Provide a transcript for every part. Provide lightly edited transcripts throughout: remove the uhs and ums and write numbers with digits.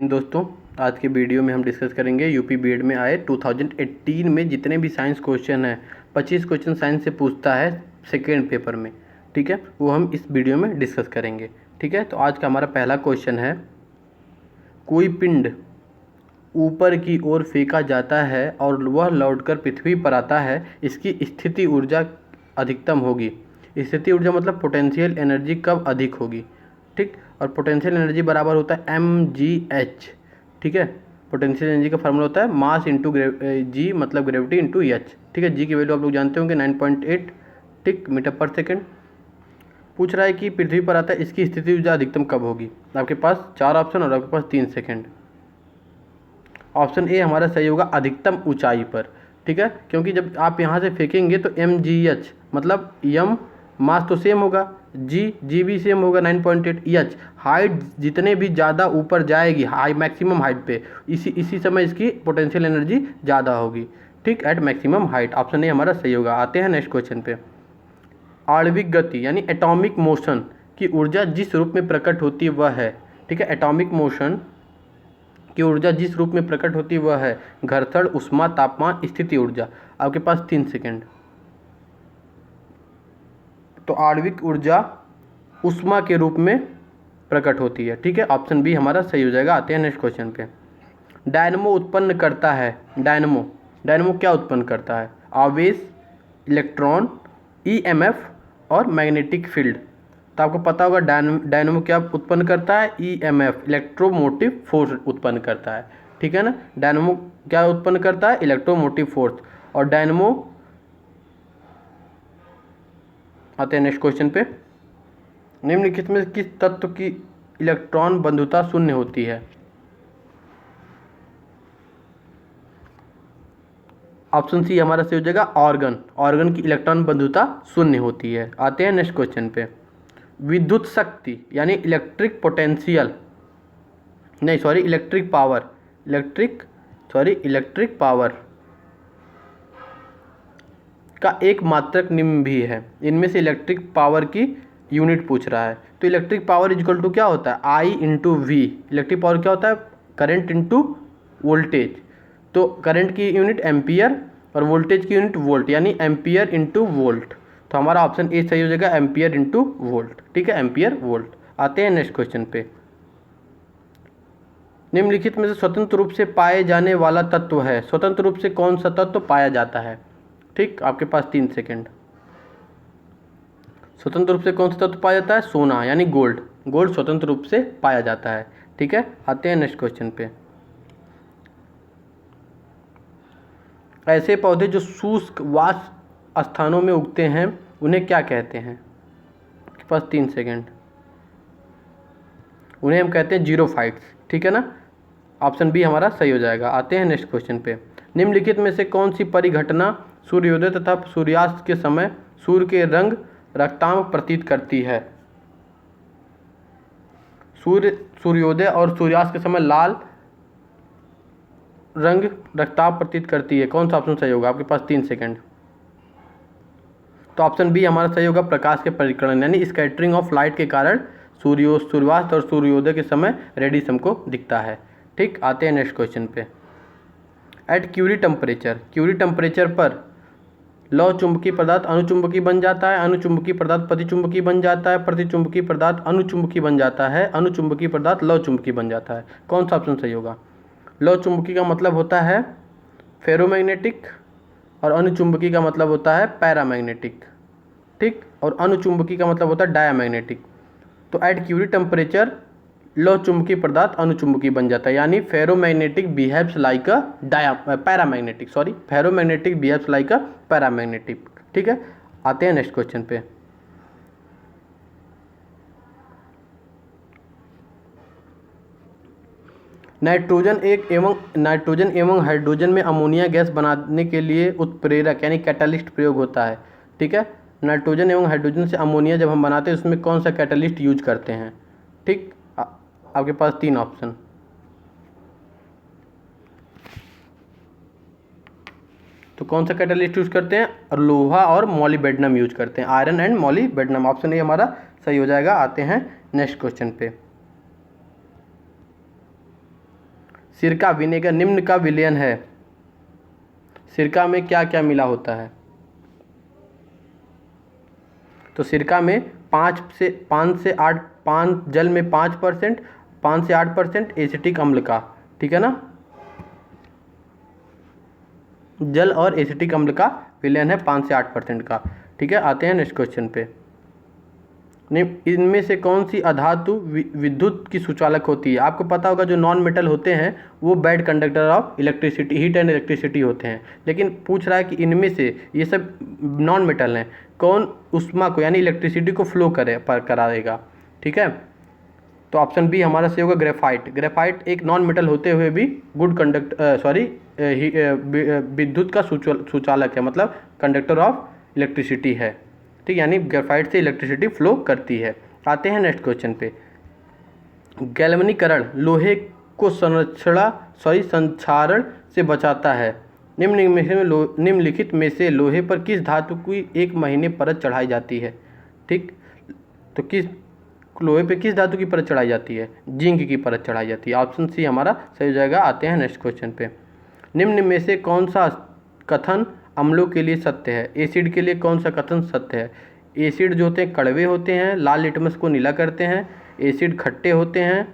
इन दोस्तों, आज के वीडियो में हम डिस्कस करेंगे यूपी बीएड में आए 2018 में जितने भी साइंस क्वेश्चन हैं। 25 क्वेश्चन साइंस से पूछता है सेकेंड पेपर में, ठीक है। वो हम इस वीडियो में डिस्कस करेंगे, ठीक है। तो आज का हमारा पहला क्वेश्चन है, कोई पिंड ऊपर की ओर फेंका जाता है और वह लौटकर पृथ्वी पर आता है, इसकी स्थिति ऊर्जा अधिकतम होगी। स्थिति ऊर्जा मतलब पोटेंशियल एनर्जी कब अधिक होगी, ठीक। और पोटेंशियल एनर्जी बराबर होता है mgh, ठीक है। पोटेंशियल एनर्जी का फार्मूला होता है मास इंटू जी मतलब ग्रेविटी इंटू एच, ठीक है। जी की वैल्यू आप लोग जानते होंगे 9.8 ठीक मीटर पर सेकेंड। पूछ रहा है कि पृथ्वी पर आता है, इसकी स्थिति ऊर्जा अधिकतम कब होगी। आपके पास 4 ऑप्शन और आपके पास 3 सेकेंड। ऑप्शन ए हमारा सही होगा, अधिकतम ऊंचाई पर, ठीक है। क्योंकि जब आप यहाँ से फेंकेंगे तो mgh मतलब यम मास तो सेम होगा, जी भी सेम होगा 9.8, एच हाइट जितने भी ज़्यादा ऊपर जाएगी हाई मैक्सिमम हाइट पे, इसी समय इसकी पोटेंशियल एनर्जी ज़्यादा होगी, ठीक, at maximum height. Option A हमारा सही होगा। आते हैं नेक्स्ट क्वेश्चन पे। आणविक गति यानी एटॉमिक मोशन की ऊर्जा जिस रूप में प्रकट होती है वह है, ठीक है। एटॉमिक मोशन की ऊर्जा जिस रूप में प्रकट होती है वह है घर्षण, ऊष्मा, तापमान, स्थिति ऊर्जा। आपके पास 3 सेकेंड। तो आणविक ऊर्जा ऊष्मा के रूप में प्रकट होती है, ठीक है। ऑप्शन बी हमारा सही हो जाएगा। आते हैं नेक्स्ट क्वेश्चन पे। डायनमो उत्पन्न करता है, डायनमो क्या उत्पन्न करता है? आवेश, इलेक्ट्रॉन, ईएमएफ और मैग्नेटिक फील्ड। तो आपको पता होगा डायनमो क्या उत्पन्न करता है? ईएमएफ, इलेक्ट्रोमोटिव फोर्स उत्पन्न करता है, ठीक है ना। डायनमो क्या उत्पन्न करता है? Electromotive force. और डायनमो, आते हैं नेक्स्ट क्वेश्चन पे। निम्नलिखित में किस तत्व की इलेक्ट्रॉन बंधुता शून्य होती है? ऑप्शन सी हमारा सही हो जाएगा, ऑर्गन की इलेक्ट्रॉन बंधुता शून्य होती है। आते हैं नेक्स्ट क्वेश्चन पे। विद्युत शक्ति यानी इलेक्ट्रिक पावर का एक मात्रक निम्न भी है। इनमें से इलेक्ट्रिक पावर की यूनिट पूछ रहा है। तो इलेक्ट्रिक पावर इक्वल टू क्या होता है? आई इंटू वी। इलेक्ट्रिक पावर क्या होता है? Current into voltage. तो करंट की यूनिट एम्पियर और वोल्टेज की यूनिट वोल्ट, यानी एम्पियर इंटू वोल्ट। तो हमारा ऑप्शन ए सही हो जाएगा, एम्पियर इंटू वोल्ट, ठीक है, एम्पियर वोल्ट। आते हैं नेक्स्ट क्वेश्चन पे। निम्नलिखित में से स्वतंत्र रूप से पाए जाने वाला तत्व है। स्वतंत्र रूप से कौन सा तत्व पाया जाता है? ठीक, आपके पास 3 सेकेंड। स्वतंत्र रूप से कौन सा तत्व पाया जाता है? सोना यानी गोल्ड स्वतंत्र रूप से पाया जाता है, ठीक है। आते हैं नेक्स्ट क्वेश्चन पे। ऐसे पौधे जो शुष्क वाष्प स्थानों में उगते हैं उन्हें क्या कहते हैं? आपके पास 3 सेकेंड। उन्हें हम कहते हैं जीरोफाइट्स, ठीक है ना। ऑप्शन बी हमारा सही हो जाएगा। आते हैं नेक्स्ट क्वेश्चन पे। निम्नलिखित में से कौन सी परिघटना सूर्योदय तथा सूर्यास्त के समय सूर्य के रंग रक्तांग प्रतीत करती है? सूर्योदय और सूर्यास्त के समय लाल रंग रक्तांग प्रतीत करती है। कौन सा ऑप्शन सही होगा? आपके पास 3 सेकेंड। तो ऑप्शन बी हमारा सही होगा, प्रकाश के परिकलन यानी स्कैटरिंग ऑफ लाइट के कारण सूर्यास्त और सूर्योदय के समय रेडिश हमको दिखता है, ठीक। आते हैं नेक्स्ट क्वेश्चन पे। एट क्यूरी टेम्परेचर पर लौ चुंबकीय पदार्थ अनुचुंबकीय बन जाता है, अनुचुंबकीय पदार्थ प्रतिचुंबकीय बन जाता है, प्रतिचुंबकीय पदार्थ अनुचुंबकीय बन जाता है, अनुचुंबकीय पदार्थ लौ चुंबकीय बन जाता है। कौन सा ऑप्शन सही होगा? लौ चुंबकीय का मतलब होता है फेरोमैग्नेटिक और अनुचुंबकीय का मतलब होता है पैरामैग्नेटिक, ठीक। और अनुचुंबकीय का मतलब होता है डायामैग्नेटिक। तो एट क्यूरी टेम्परेचर लौ चुंबकीय पदार्थ अनुचुंबकीय बन जाता है, यानी ferromagnetic behaves like a ferromagnetic behaves like a paramagnetic, ठीक है। आते हैं नेक्स्ट क्वेश्चन पे। नाइट्रोजन एवं हाइड्रोजन में अमोनिया गैस बनाने के लिए उत्प्रेरक यानी कैटालिस्ट प्रयोग होता है, ठीक है। नाइट्रोजन एवं हाइड्रोजन से अमोनिया जब हम बनाते हैं उसमें कौन सा कैटालिस्ट यूज करते हैं, ठीक। आपके पास 3 ऑप्शन। तो कौन सा कैटालिस्ट यूज करते हैं? लोहा और मॉलिबेडनम यूज करते हैं, iron and molybdenum. Option A हमारा सही हो जाएगा। आते हैं नेक्स्ट क्वेश्चन पे। सिरका विनेगर निम्न का विलयन है। सिरका में क्या क्या मिला होता है? तो सिरका में 5 से 8 5 जल में 5%, 5 से 8% एसिटिक अम्ल का, ठीक है ना, जल और एसिटिक अम्ल का विलयन है 5 से 8% का। ठीक है, आते हैं नेक्स्ट क्वेश्चन पे। इनमें से कौन सी अधातु विद्युत की सुचालक होती है? आपको पता होगा जो नॉन मेटल होते हैं वो bad conductor of electricity, heat and electricity होते हैं, लेकिन पूछ रहा है कि इनमें से, ये सब नॉन मेटल हैं, कौन ऊष्मा को यानी इलेक्ट्रिसिटी को फ्लो कराएगा? ठीक है, तो ऑप्शन बी हमारा सही होगा ग्रेफाइट। ग्रेफाइट एक नॉन मेटल होते हुए भी गुड विद्युत का सुचालक है, मतलब कंडक्टर ऑफ इलेक्ट्रिसिटी है। ठीक, यानी ग्रेफाइट से इलेक्ट्रिसिटी फ्लो करती है। आते हैं नेक्स्ट क्वेश्चन पे। गैल्वेनीकरण लोहे को संक्षारण से बचाता है। निम्नलिखित में से लोहे पर किस धातु की 1 महीने परत चढ़ाई जाती है? ठीक, तो किस लोहे पे किस धातु की परत चढ़ाई जाती है? जिंक की परत चढ़ाई जाती है। ऑप्शन सी हमारा सही हो जाएगा। आते हैं नेक्स्ट क्वेश्चन पे। निम्न में से कौन सा कथन अम्लों के लिए सत्य है? एसिड के लिए कौन सा कथन सत्य है? एसिड जो होते हैं कड़वे होते हैं, लाल लिटमस को नीला करते हैं। एसिड खट्टे होते हैं,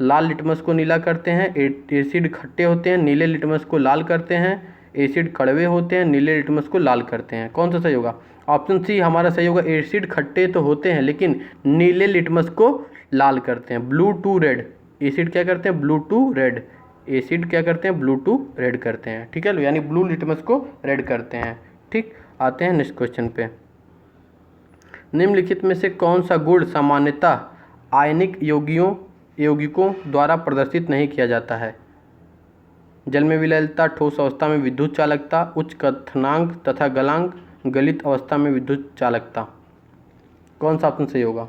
लाल लिटमस को नीला करते हैं। एसिड खट्टे होते हैं, नीले लिटमस को लाल करते हैं। एसिड कड़वे होते हैं, नीले लिटमस को लाल करते हैं। कौन सा सही होगा? ऑप्शन सी हमारा सही होगा। एसिड खट्टे तो होते हैं लेकिन नीले लिटमस को लाल करते हैं, ब्लू टू रेड। एसिड क्या करते हैं? Blue to red. एसिड क्या करते हैं? ब्लू टू रेड करते हैं। ठीक है, यानी ब्लू लिटमस को रेड करते हैं। ठीक, आते हैं नेक्स्ट क्वेश्चन पे। निम्नलिखित में से कौन सा गुण सामान्यतः आयनिक यौगिकों द्वारा प्रदर्शित नहीं किया जाता है? जल में विलयनता, ठोस अवस्था में विद्युत चालकता, उच्च क्वथनांक तथा गलांक, गलित अवस्था में विद्युत चालकता। कौन सा ऑप्शन सही होगा?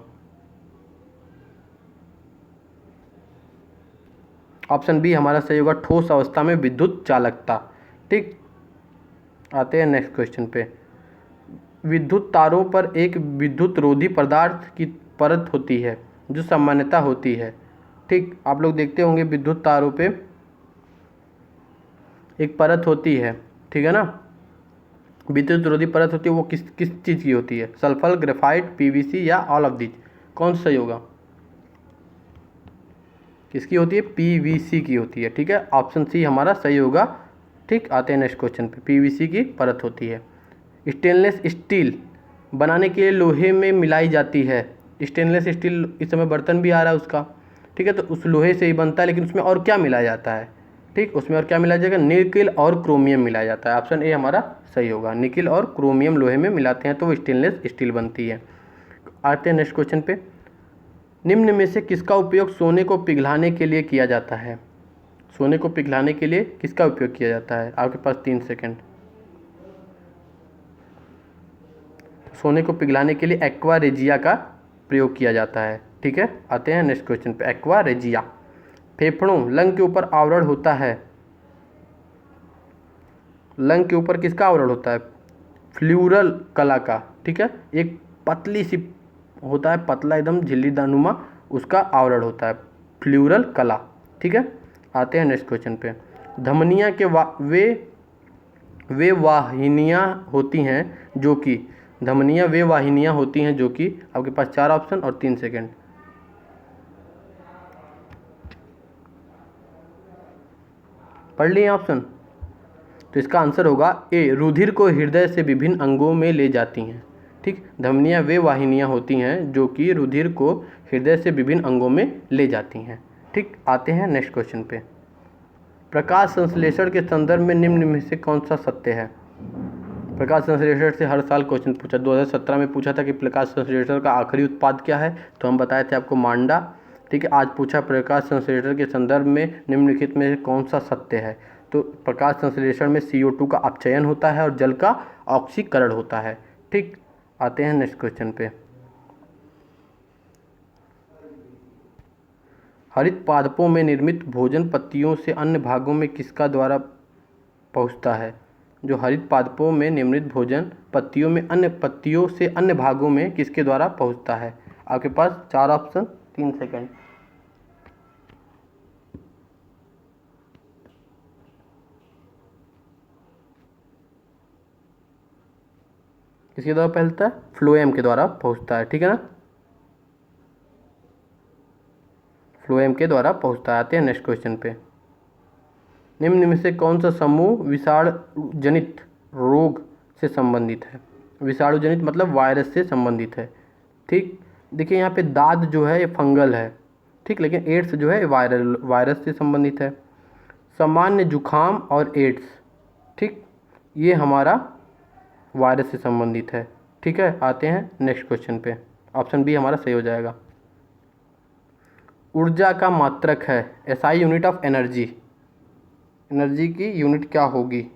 ऑप्शन बी हमारा सही होगा, ठोस अवस्था में विद्युत चालकता। ठीक, आते हैं नेक्स्ट क्वेश्चन पे। विद्युत तारों पर एक विद्युत रोधी पदार्थ की परत होती है जो सामान्यतः होती है। ठीक, आप लोग देखते होंगे विद्युत तारों पे एक परत होती है, ठीक है ना, विद्युत रोधी परत होती है। वो किस चीज़ की होती है? सल्फर, ग्रेफाइट, पीवीसी या ऑल ऑफ दीज? कौन सा सही होगा? किसकी होती है? पीवीसी की होती है। ठीक है, ऑप्शन सी हमारा सही होगा। ठीक, आते हैं नेक्स्ट क्वेश्चन पे। पीवीसी की परत होती है। स्टेनलेस स्टील बनाने के लिए लोहे में मिलाई जाती है। स्टेनलेस स्टील इस समय बर्तन भी आ रहा है उसका, ठीक है, तो उस लोहे से ही बनता है, लेकिन उसमें और क्या मिलाया जाता है? ठीक, उसमें और क्या मिलाया जाएगा? निकिल और क्रोमियम मिलाया जाता है। ऑप्शन ए हमारा सही होगा। निकिल और क्रोमियम लोहे में मिलाते हैं तो वो स्टेनलेस स्टील बनती है। आते हैं नेक्स्ट क्वेश्चन पे। निम्न में से किसका उपयोग सोने को पिघलाने के लिए किया जाता है? सोने को पिघलाने के लिए किसका उपयोग किया जाता है? आपके पास 3 सेकंड। सोने को पिघलाने के लिए एक्वा रेजिया का प्रयोग किया जाता है। ठीक है, आते हैं नेक्स्ट क्वेश्चन पे। Aqua regia. फेफड़ों लंग के ऊपर आवरण होता है। लंग के ऊपर किसका आवरण होता है? फ्लूरल कला का। ठीक है, एक पतली सी होता है, पतला एकदम झिल्लीदानुमा, उसका आवरण होता है फ्लूरल कला। ठीक है, आते हैं नेक्स्ट क्वेश्चन पे। धमनियाँ के वे वाहिनियाँ होती हैं जो कि, धमनियाँ वे वाहिनियाँ होती हैं जो कि, आपके पास 4 ऑप्शन और 3 सेकंड। पढ़ लिए ऑप्शन? तो इसका आंसर होगा ए, रुधिर को हृदय से विभिन्न अंगों में ले जाती हैं। ठीक, धमनियाँ वे वाहिनियाँ होती हैं जो कि रुधिर को हृदय से विभिन्न अंगों में ले जाती हैं। ठीक, आते हैं नेक्स्ट क्वेश्चन पे। प्रकाश संश्लेषण के संदर्भ में निम्न में से कौन सा सत्य है? प्रकाश संश्लेषण से हर साल क्वेश्चन पूछा। 2017 में पूछा था कि प्रकाश संश्लेषण का आखिरी उत्पाद क्या है, तो हम बताए थे आपको मांडा। ठीक है, आज पूछा प्रकाश संश्लेषण के संदर्भ में निम्नलिखित में कौन सा सत्य है? तो प्रकाश संश्लेषण में CO2 का अपचयन होता है और जल का ऑक्सीकरण होता है। ठीक, आते हैं नेक्स्ट क्वेश्चन पे। हरित पादपों में निर्मित भोजन पत्तियों से अन्य भागों में किसका द्वारा पहुंचता है? जो हरित पादपों में निर्मित भोजन पत्तियों से अन्य भागों में किसके द्वारा पहुंचता है? आपके पास 4 ऑप्शन, 3 सेकंड। किसके द्वारा फैलता है? फ्लोएम के द्वारा पहुंचता है, ठीक है ना, फ्लोएम के द्वारा पहुंचता है। आते हैं नेक्स्ट क्वेश्चन पे। निम्न में से कौन सा समूह विषाणु जनित रोग से संबंधित है? विषाणु जनित मतलब वायरस से संबंधित है, ठीक। देखिए यहाँ पे दाद जो है ये फंगल है, ठीक, लेकिन एड्स जो है वायरस से संबंधित है। सामान्य जुखाम और एड्स, ठीक, ये हमारा वायरस से संबंधित है, ठीक है। आते हैं नेक्स्ट क्वेश्चन पे। ऑप्शन बी हमारा सही हो जाएगा। ऊर्जा का मात्रक है, SI unit of energy, energy की यूनिट क्या होगी?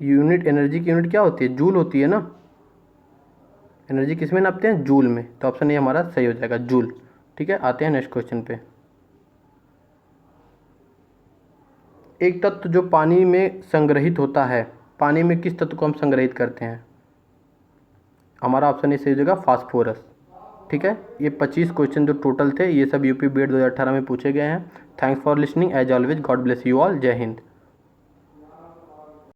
यूनिट, एनर्जी की यूनिट क्या होती है? जूल होती है ना। एनर्जी किस में नापते हैं? जूल में। तो ऑप्शन ए हमारा सही हो जाएगा, जूल, ठीक है। आते हैं नेक्स्ट क्वेश्चन पे। एक तत्व जो पानी में संग्रहित होता है, पानी में किस तत्व को हम संग्रहित करते हैं? हमारा ऑप्शन ए सही हो जाएगा, फास्फोरस, ठीक है। ये 25 क्वेश्चन जो टोटल थे ये सब यूपी बीएड 2018 में पूछे गए हैं। Thanks for listening, as always God bless you all, जय हिंद।